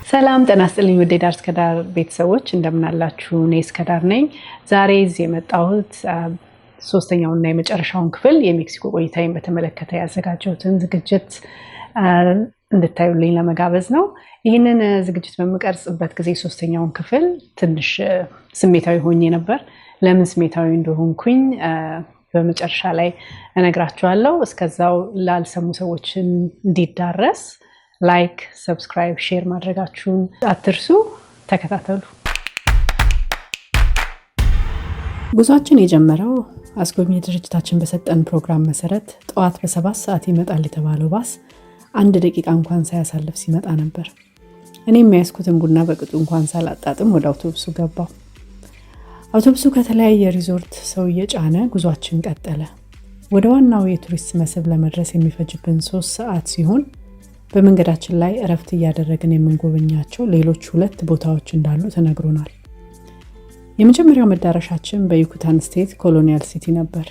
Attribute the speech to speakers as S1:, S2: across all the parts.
S1: ሰላም ጤና ይስጥልኝ ውድ ዳር እስከ ዳር ቤተሰቦች እንደምን አላችሁ? እኔ እስከ ዳር ነኝ። ዛሬ እዚህ የመጣሁት ሶስተኛውና የመጨረሻውን ክፍል የሜክሲኮ ቆይታዬን በተመለከተ ያዘጋጀሁትን ዝግጅት እንድታዩልኝ ለመጋበዝ ነው። ይህንን ዝግጅት በምቀርጽበት ጊዜ ሶስተኛውን ክፍል ትንሽ ስሜታዊ ሆኜ ነበር። ለምን ስሜታዊ እንደሆንኩኝ በመጨረሻ ላይ እነግራችኋለሁ። እስከዛው ላልሰሙ ሰዎች እንዲዳረስ ላይክ፣ ሰብስክራይብ፣ ሼር ማድረጋችሁን አትርሱ። ተከታተሉ። ጉዟችን የጀመረው አስጎብኚ ድርጅታችን በሰጠን ፕሮግራም መሰረት ጠዋት በ7 ሰዓት ይመጣል የተባለው ባስ 1 ደቂቃ እንኳን ሳያሳልፍ ሲመጣ ነበር። እኔም የያዝኩትን ቡና በቅጡ እንኳን ሳላጣጥም ወደ አውቶቡሱ ገባው። አውቶቡሱ ከተለያየ ሪዞርት ሰው እየጫነ ጉዟችን ቀጠለ። ወደ ዋናው የቱሪስት መስህብ ለመድረስ የሚፈጅብን 3 ሰዓት ሲሆን በመንገዳችን ላይ እረፍት እያደረግን የምንጎበኛቸው ሌሎች 2 ቦታዎች እንዳሉ ተነግሮናል። የመጀመሪያው መዳረሻችን በዩካታን ስቴት ኮሎኒያል ሲቲ ነበር።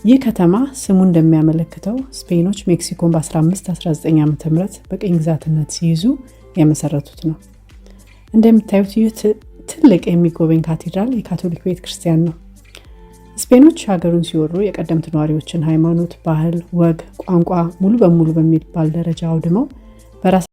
S1: ይህ ከተማ ስሙ እንደሚያመለክተው ስፔኖች ሜክሲኮን በ1519 ዓ.ም በቅኝ ግዛትነት ሲይዙ የመሰረቱት ነው። እንደምታዩት ይህ ትልቅ የሚጎበኝ ካቴድራል የካቶሊክ ቤተክርስቲያን ነው። ስፔኖች ሀገሩን ሲወሩ የቀደምት ነዋሪዎችን ሃይማኖት፣ ባህል፣ ወግ፣ ቋንቋ ሙሉ በሙሉ በሚባል ደረጃ አውድመው በራስ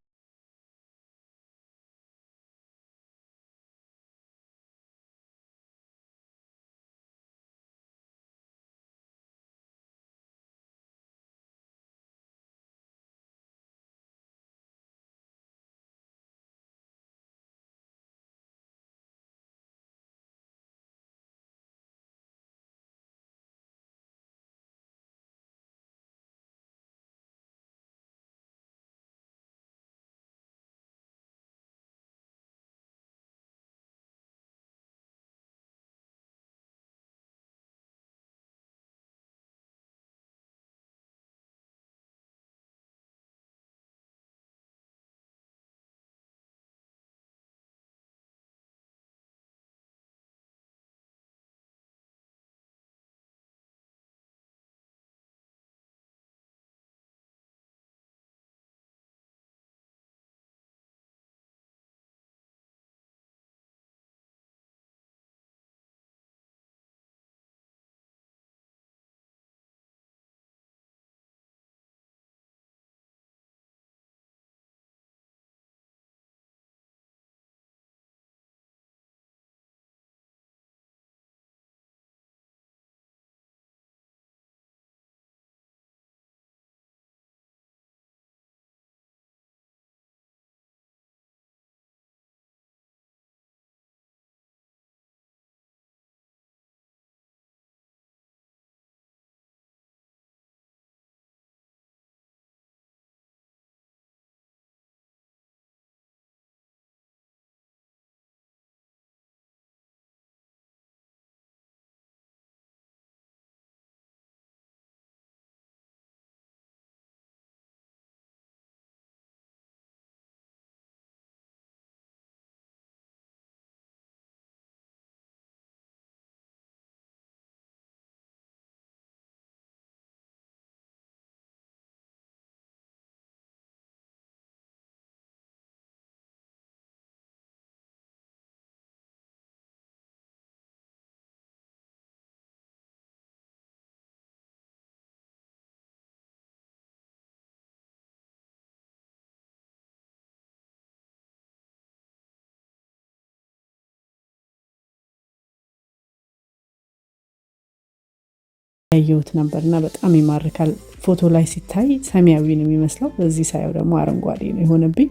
S1: ያየሁት ነበርና በጣም ይማርካል። ፎቶ ላይ ሲታይ ሰማያዊ ነው የሚመስለው፣ በዚህ ሳይው ደግሞ አረንጓዴ ነው የሆነብኝ።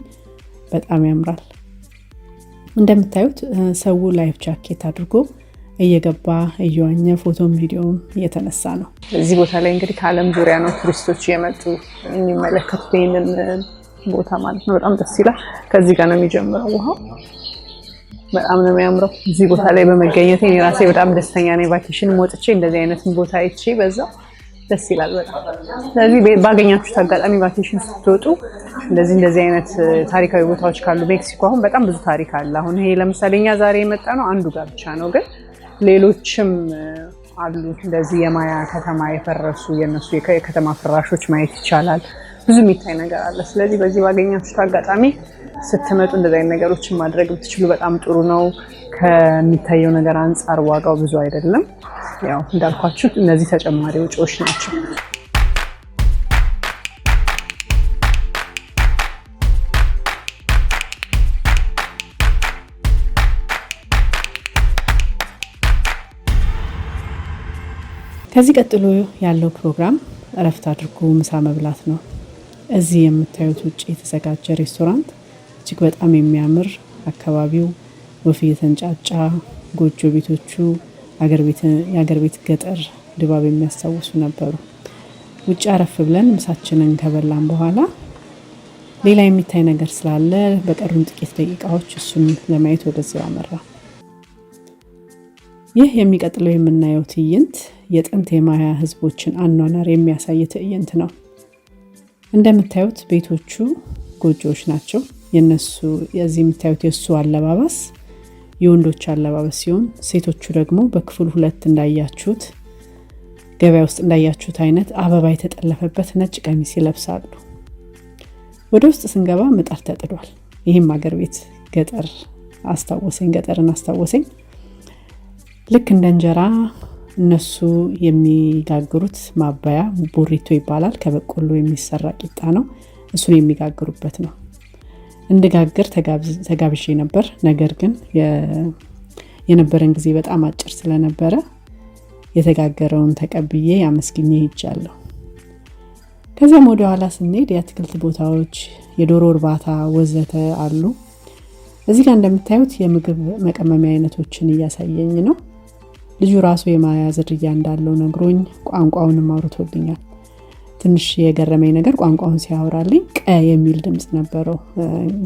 S1: በጣም ያምራል። እንደምታዩት ሰው ላይፍ ጃኬት አድርጎ እየገባ እየዋኘ ፎቶም ቪዲዮም እየተነሳ ነው። እዚህ ቦታ ላይ እንግዲህ ከዓለም ዙሪያ ነው ቱሪስቶች እየመጡ የሚመለከቱት ይህንን ቦታ ማለት ነው። በጣም ደስ ይላል። ከዚህ ጋር ነው የሚጀምረው ውሃው። በጣም ነው የሚያምረው። እዚህ ቦታ ላይ በመገኘቴ እኔ ራሴ በጣም ደስተኛ ነኝ። ቫኬሽን ወጥቼ እንደዚህ አይነት ቦታ አይቼ በዛው ደስ ይላል በጣም። ስለዚህ ባገኛችሁት አጋጣሚ ቫኬሽን ስትወጡ እንደዚህ አይነት ታሪካዊ ቦታዎች ካሉ ሜክሲኮ አሁን በጣም ብዙ ታሪክ አለ። አሁን ይሄ ለምሳሌ እኛ ዛሬ የመጣ ነው አንዱ ጋር ብቻ ነው፣ ግን ሌሎችም አሉ እንደዚህ የማያ ከተማ የፈረሱ የነሱ የከተማ ፍራሾች ማየት ይቻላል። ብዙ የሚታይ ነገር አለ። ስለዚህ በዚህ ባገኛችሁት አጋጣሚ ስትመጡ እንደዚህ አይነት ነገሮችን ማድረግ ብትችሉ በጣም ጥሩ ነው። ከሚታየው ነገር አንፃር ዋጋው ብዙ አይደለም። ያው እንዳልኳችሁ እነዚህ ተጨማሪ ወጪዎች ናቸው። ከዚህ ቀጥሎ ያለው ፕሮግራም እረፍት አድርጎ ምሳ መብላት ነው። እዚህ የምታዩት ውጭ የተዘጋጀ ሬስቶራንት እጅግ በጣም የሚያምር፣ አካባቢው ወፍ እየተንጫጫ፣ ጎጆ ቤቶቹ የአገር ቤት ገጠር ድባብ የሚያስታውሱ ነበሩ። ውጭ አረፍ ብለን ምሳችንን ከበላን በኋላ ሌላ የሚታይ ነገር ስላለ በቀሩን ጥቂት ደቂቃዎች እሱን ለማየት ወደዚያው አመራ። ይህ የሚቀጥለው የምናየው ትዕይንት የጥንት የማያ ህዝቦችን አኗኗር የሚያሳይ ትዕይንት ነው። እንደምታዩት ቤቶቹ ጎጆዎች ናቸው። የዚህ የምታዩት የእሱ አለባበስ የወንዶች አለባበስ ሲሆን ሴቶቹ ደግሞ በክፍል 2 እንዳያችሁት ገበያ ውስጥ እንዳያችሁት አይነት አበባ የተጠለፈበት ነጭ ቀሚስ ይለብሳሉ። ወደ ውስጥ ስንገባ ምጣድ ተጥዷል። ይህም አገር ቤት ገጠርን አስታወሰኝ። ልክ እንደ እንጀራ እነሱ የሚጋግሩት ማባያ ቡሪቶ ይባላል። ከበቆሎ የሚሰራ ቂጣ ነው። እሱን የሚጋግሩበት ነው። እንድጋግር ተጋብዤ ነበር። ነገር ግን የነበረን ጊዜ በጣም አጭር ስለነበረ የተጋገረውን ተቀብዬ አመስግኜ ሄጃለሁ። ከዚያም ወደ ኋላ ስንሄድ የአትክልት ቦታዎች፣ የዶሮ እርባታ ወዘተ አሉ። እዚህ ጋር እንደምታዩት የምግብ መቀመሚያ አይነቶችን እያሳየኝ ነው። ልጁ ራሱ የማያ ዝርያ እንዳለው ነግሮኝ ቋንቋውንም አውርቶልኛል። ትንሽ የገረመኝ ነገር ቋንቋውን ሲያወራልኝ ቀ የሚል ድምጽ ነበረው።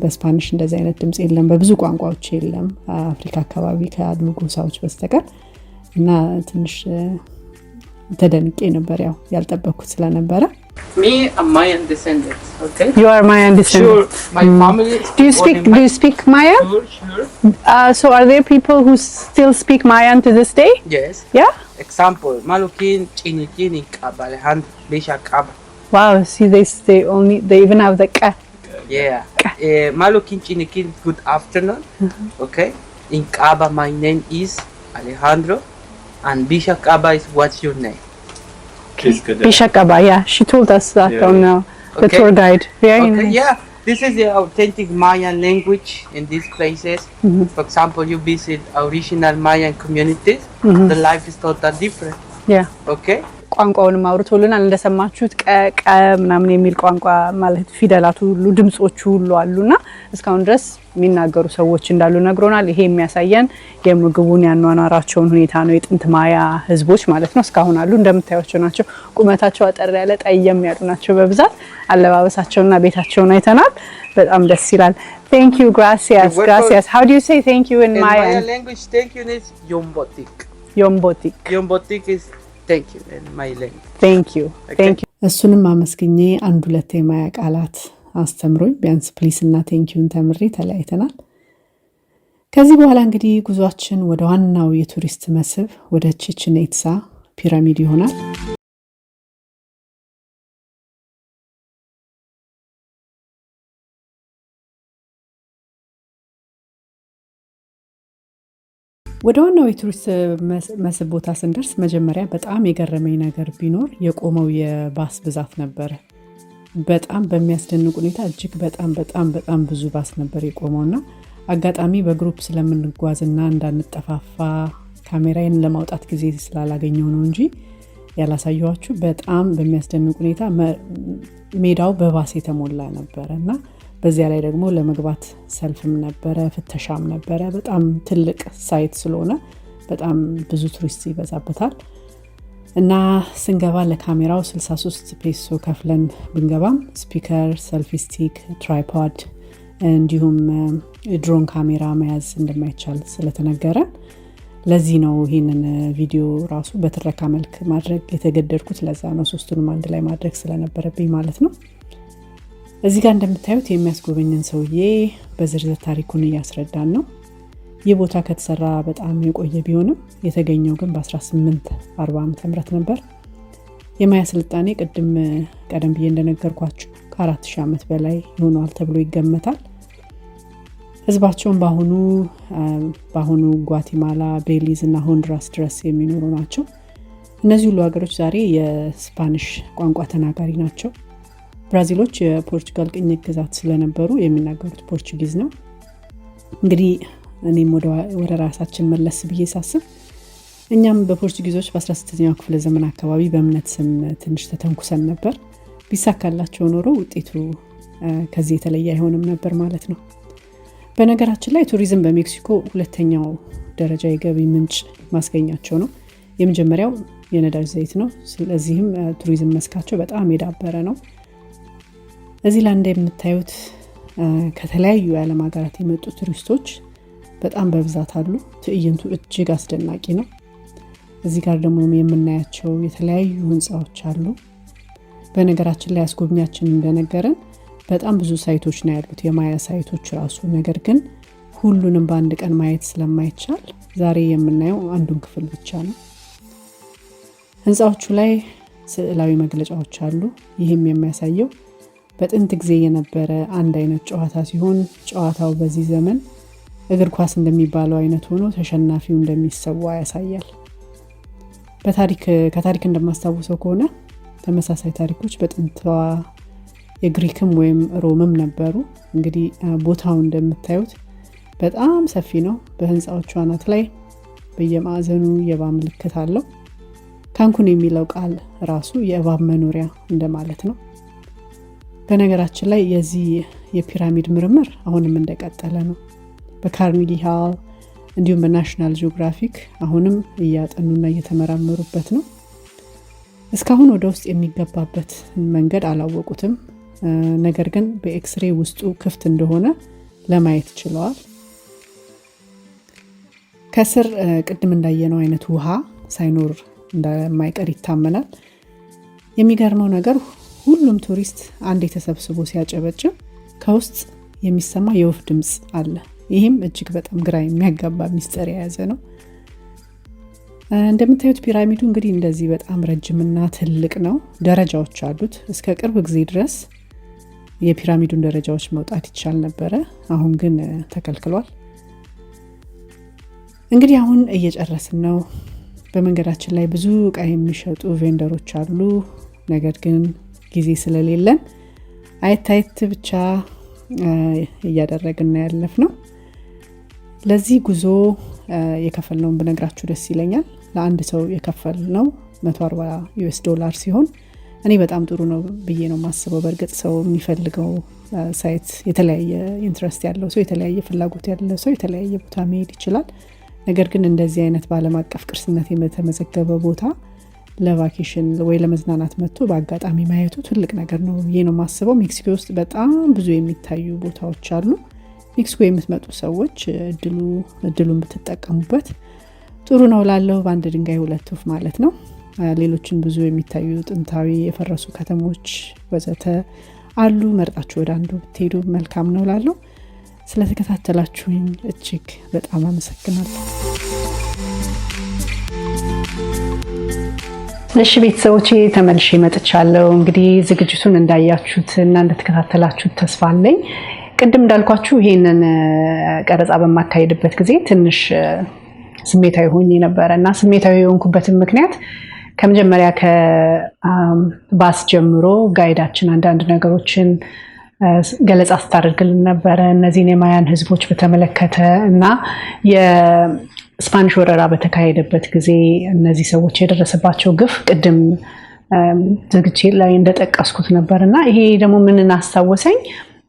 S1: በስፓኒሽ እንደዚህ አይነት ድምጽ የለም፣ በብዙ ቋንቋዎች የለም አፍሪካ አካባቢ ካሉ ጎሳዎች በስተቀር እና ትንሽ ተደንቄ ነበር፣ ያው ያልጠበቅኩት ስለነበረ።
S2: Me, I'm Mayan descendant. Okay.
S1: You are Mayan descendant.
S2: Sure. My family.
S1: Do you speak Maya?
S2: Sure.
S1: So are there people who still speak Mayan to this day?
S2: Yes.
S1: Yeah.
S2: Example: Malukin, Chinikin, Kaba, Alejandro, Bisha Kaba.
S1: Wow. See, they even have the ka.
S2: Yeah. Malukin, Chinikin. Good afternoon. Okay. In Kaba, my name is Alejandro, and Bisha Kaba is what's your name?
S1: Bisha Kaba, yeah. She told us that on the tour guide. Very nice.
S2: Yeah. This is the authentic Mayan language in these places. For example, you visit original Mayan communities, the life is totally different.
S1: Yeah.
S2: Okay.
S1: ቋንቋውንም አውርቶልናል። እንደሰማችሁት ቀ ምናምን የሚል ቋንቋ ማለት ፊደላቱ ሁሉ ድምጾቹ ሁሉ አሉና እስካሁን ድረስ የሚናገሩ ሰዎች እንዳሉ ነግሮናል። ይሄ የሚያሳየን የምግቡን ያኗኗራቸውን ሁኔታ ነው። የጥንት ማያ ህዝቦች ማለት ነው እስካሁን አሉ። እንደምታዩቸው ናቸው። ቁመታቸው አጠር ያለ ጠየም ያሉ ናቸው በብዛት። አለባበሳቸውና ቤታቸውን አይተናል። በጣም ደስ ይላል። Thank you, gracias. How do you say thank you in Mayan?
S2: In Mayan language, thank you is yombotik. Yombotik is thank you in my language.
S1: Thank you. እሱንም አመስግኜ አንድ ሁለት የማያ ቃላት አስተምሮኝ ቢያንስ ፕሊስ እና ቴንኪውን ተምሬ ተለያይተናል። ከዚህ በኋላ እንግዲህ ጉዟችን ወደ ዋናው የቱሪስት መስህብ ወደ ቺችን ኢትዛ ፒራሚድ ይሆናል። ወደ ዋናው የቱሪስት መስህብ ቦታ ስንደርስ መጀመሪያ በጣም የገረመኝ ነገር ቢኖር የቆመው የባስ ብዛት ነበር። በጣም በሚያስደንቅ ሁኔታ እጅግ በጣም ብዙ ባስ ነበር የቆመውና አጋጣሚ በግሩፕ ስለምንጓዝና እንዳንጠፋፋ ካሜራዬን ለማውጣት ጊዜ ስላላገኘው ነው እንጂ ያላሳየኋችሁ። በጣም በሚያስደንቅ ሁኔታ ሜዳው በባስ የተሞላ ነበርና በዚያ ላይ ደግሞ ለመግባት ሰልፍም ነበረ፣ ፍተሻም ነበረ። በጣም ትልቅ ሳይት ስለሆነ በጣም ብዙ ቱሪስት ይበዛበታል እና ስንገባ ለካሜራው 63 ፔሶ ከፍለን ብንገባም ስፒከር፣ ሰልፊ ስቲክ፣ ትራይፖድ እንዲሁም ድሮን ካሜራ መያዝ እንደማይቻል ስለተነገረን ለዚህ ነው ይህንን ቪዲዮ ራሱ በትረካ መልክ ማድረግ የተገደድኩት። ለዛ ነው ሶስቱንም አንድ ላይ ማድረግ ስለነበረብኝ ማለት ነው። እዚህ ጋር እንደምታዩት የሚያስጎበኘን ሰውዬ በዝርዝር ታሪኩን እያስረዳን ነው። ይህ ቦታ ከተሰራ በጣም የቆየ ቢሆንም የተገኘው ግን በ1840 ዓ.ም ነበር። የማያ ስልጣኔ ቀደም ብዬ እንደነገርኳችሁ ከ4000 ዓመት በላይ ይሆናል ተብሎ ይገመታል። ህዝባቸውን በአሁኑ ጓቲማላ፣ ቤሊዝ እና ሆንዱራስ ድረስ የሚኖሩ ናቸው። እነዚህ ሁሉ ሀገሮች ዛሬ የስፓኒሽ ቋንቋ ተናጋሪ ናቸው። ብራዚሎች የፖርቹጋል ቅኝ ግዛት ስለነበሩ የሚናገሩት ፖርቹጊዝ ነው። እንግዲህ እኔም ወደ ራሳችን መለስ ብዬ ሳስብ እኛም በፖርቹጊዞች በ16ኛው ክፍለ ዘመን አካባቢ በእምነት ስም ትንሽ ተተንኩሰን ነበር። ቢሳካላቸው ኖሮ ውጤቱ ከዚህ የተለየ አይሆንም ነበር ማለት ነው። በነገራችን ላይ ቱሪዝም በሜክሲኮ ሁለተኛው ደረጃ የገቢ ምንጭ ማስገኛቸው ነው። የመጀመሪያው የነዳጅ ዘይት ነው። ስለዚህም ቱሪዝም መስካቸው በጣም የዳበረ ነው። እዚህ ላይ እንደምታዩት ከተለያዩ የዓለም ሀገራት የመጡ ቱሪስቶች በጣም በብዛት አሉ። ትዕይንቱ እጅግ አስደናቂ ነው። እዚህ ጋር ደግሞ የምናያቸው የተለያዩ ህንፃዎች አሉ። በነገራችን ላይ አስጎብኛችን እንደነገረን በጣም ብዙ ሳይቶች ነው ያሉት፣ የማያ ሳይቶች ራሱ። ነገር ግን ሁሉንም በአንድ ቀን ማየት ስለማይቻል ዛሬ የምናየው አንዱን ክፍል ብቻ ነው። ህንፃዎቹ ላይ ስዕላዊ መግለጫዎች አሉ። ይህም የሚያሳየው በጥንት ጊዜ የነበረ አንድ አይነት ጨዋታ ሲሆን ጨዋታው በዚህ ዘመን እግር ኳስ እንደሚባለው አይነት ሆኖ ተሸናፊው እንደሚሰዋ ያሳያል። ከታሪክ እንደማስታውሰው ከሆነ ተመሳሳይ ታሪኮች በጥንቷ የግሪክም ወይም ሮምም ነበሩ። እንግዲህ ቦታው እንደምታዩት በጣም ሰፊ ነው። በህንፃዎቹ አናት ላይ በየማዕዘኑ የእባብ ምልክት አለው። ካንኩን የሚለው ቃል ራሱ የእባብ መኖሪያ እንደማለት ነው። በነገራችን ላይ የዚህ የፒራሚድ ምርምር አሁንም እንደቀጠለ ነው። በካርኒጊ ሃል እንዲሁም በናሽናል ጂኦግራፊክ አሁንም እያጠኑና እየተመራመሩበት ነው። እስካሁን ወደ ውስጥ የሚገባበት መንገድ አላወቁትም። ነገር ግን በኤክስሬ ውስጡ ክፍት እንደሆነ ለማየት ችለዋል። ከስር ቅድም እንዳየነው አይነት ውሃ ሳይኖር እንደማይቀር ይታመናል። የሚገርመው ነገር ሁሉም ቱሪስት አንዴ ተሰብስቦ ሲያጨበጭብ ከውስጥ የሚሰማ የወፍ ድምፅ አለ። ይህም እጅግ በጣም ግራ የሚያጋባ ሚስጥር የያዘ ነው። እንደምታዩት ፒራሚዱ እንግዲህ እንደዚህ በጣም ረጅምና ትልቅ ነው። ደረጃዎች አሉት። እስከ ቅርብ ጊዜ ድረስ የፒራሚዱን ደረጃዎች መውጣት ይቻል ነበረ። አሁን ግን ተከልክሏል። እንግዲህ አሁን እየጨረስን ነው። በመንገዳችን ላይ ብዙ ዕቃ የሚሸጡ ቬንደሮች አሉ። ነገር ግን ጊዜ ስለሌለን አየት ብቻ እያደረግን ያለፍ ነው። ለዚህ ጉዞ የከፈልነውን ብነግራችሁ ደስ ይለኛል። ለአንድ ሰው የከፈልነው $140 ሲሆን እኔ በጣም ጥሩ ነው ብዬ ነው ማስበው። በእርግጥ ሰው የሚፈልገው ሳይት የተለያየ ኢንትረስት ያለው ሰው፣ የተለያየ ፍላጎት ያለው ሰው የተለያየ ቦታ መሄድ ይችላል። ነገር ግን እንደዚህ አይነት በዓለም አቀፍ ቅርስነት የተመዘገበ ቦታ ለቫኬሽን ወይ ለመዝናናት መጥቶ በአጋጣሚ ማየቱ ትልቅ ነገር ነው ብዬ ነው ማስበው። ሜክሲኮ ውስጥ በጣም ብዙ የሚታዩ ቦታዎች አሉ። ሜክሲኮ የምትመጡ ሰዎች እድሉን ብትጠቀሙበት ጥሩ ነው ላለው። በአንድ ድንጋይ ሁለት ወፍ ማለት ነው። ሌሎችን ብዙ የሚታዩ ጥንታዊ የፈረሱ ከተሞች ወዘተ አሉ። መርጣችሁ ወደ አንዱ ብትሄዱ መልካም ነው ላለው። ስለተከታተላችሁኝ እጅግ በጣም አመሰግናለሁ። እሺ ቤተሰቦቼ ተመልሼ መጥቻለሁ። እንግዲህ ዝግጅቱን እንዳያችሁት እና እንደተከታተላችሁት ተስፋ አለኝ። ቅድም እንዳልኳችሁ ይሄንን ቀረጻ በማካሄድበት ጊዜ ትንሽ ስሜታዊ ሆኜ ነበር እና ስሜታዊ የሆንኩበትን ምክንያት ከመጀመሪያ ከባስ ጀምሮ ጋይዳችን አንዳንድ ነገሮችን ገለጻ ስታደርግልን ነበረ። እነዚህን የማያን ህዝቦች በተመለከተ እና የስፓኒሽ ወረራ በተካሄደበት ጊዜ እነዚህ ሰዎች የደረሰባቸው ግፍ ቅድም ዝግጅት ላይ እንደጠቀስኩት ነበር እና ይሄ ደግሞ ምንን አስታወሰኝ?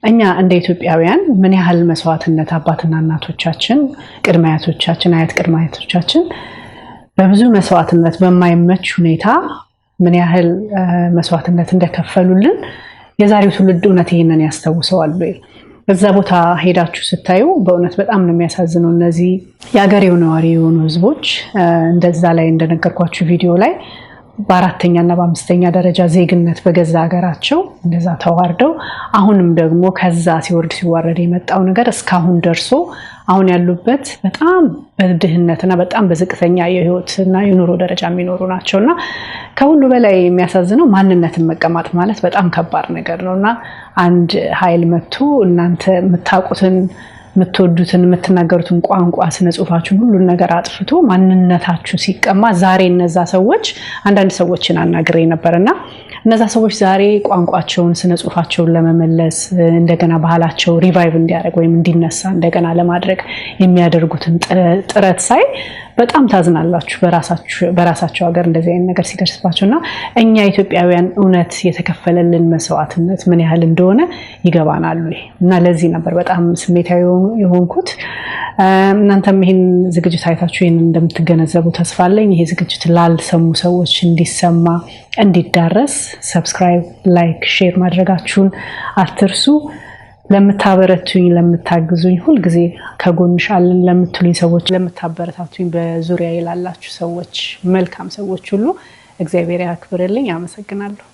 S1: እኛ እንደ ኢትዮጵያውያን ምን ያህል መስዋዕትነት አባትና እናቶቻችን፣ ቅድመ አያቶቻችን፣ አያት ቅድመ አያቶቻችን በብዙ መስዋዕትነት በማይመች ሁኔታ ምን ያህል መስዋዕትነት እንደከፈሉልን የዛሬው ትውልድ እውነት ይሄንን ያስታውሰዋል ወይ? በዛ ቦታ ሄዳችሁ ስታዩ በእውነት በጣም ነው የሚያሳዝነው። እነዚህ የአገሬው ነዋሪ የሆኑ ህዝቦች እንደዛ ላይ እንደነገርኳችሁ ቪዲዮ ላይ በአራተኛ እና በአምስተኛ ደረጃ ዜግነት በገዛ ሀገራቸው እንደዛ ተዋርደው አሁንም ደግሞ ከዛ ሲወርድ የመጣው ነገር እስካሁን ደርሶ አሁን ያሉበት በጣም በድህነትና በጣም በዝቅተኛ የህይወትና የኑሮ ደረጃ የሚኖሩ ናቸውና ከሁሉ በላይ የሚያሳዝነው ማንነትን መቀማት ማለት በጣም ከባድ ነገር ነውና አንድ ኃይል መጥቶ እናንተ የምታውቁትን የምትወዱትን የምትናገሩትን ቋንቋ ስነ ጽሁፋችሁን ሁሉ ነገር አጥፍቶ ማንነታችሁ ሲቀማ ዛሬ እነዛ ሰዎች አንዳንድ ሰዎችን አናግሬ ነበርና እነዛ ሰዎች ዛሬ ቋንቋቸውን ስነ ጽሁፋቸውን ለመመለስ እንደገና ባህላቸው ሪቫይቭ እንዲያደርግ ወይም እንዲነሳ እንደገና ለማድረግ የሚያደርጉትን ጥረት ሳይ በጣም ታዝናላችሁ በራሳቸው ሀገር እንደዚህ አይነት ነገር ሲደርስባቸውና እኛ ኢትዮጵያውያን እውነት የተከፈለልን መስዋዕትነት ምን ያህል እንደሆነ ይገባናል እና ለዚህ ነበር በጣም ስሜታዊ የሆንኩት እናንተም ይሄን ዝግጅት አይታችሁ ይሄን እንደምትገነዘቡ ተስፋ አለኝ ይሄ ዝግጅት ላልሰሙ ሰዎች እንዲሰማ እንዲዳረስ ሰብስክራይብ ላይክ ሼር ማድረጋችሁን አትርሱ ለምታበረቱኝ ለምታግዙኝ ሁሉ ጊዜ ከጎንሽ አለን ለምትሉኝ ሰዎች ለምታበረታቱኝ በዙሪያ ይላላችሁ ሰዎች መልካም ሰዎች ሁሉ እግዚአብሔር ያክብርልኝ አመሰግናለሁ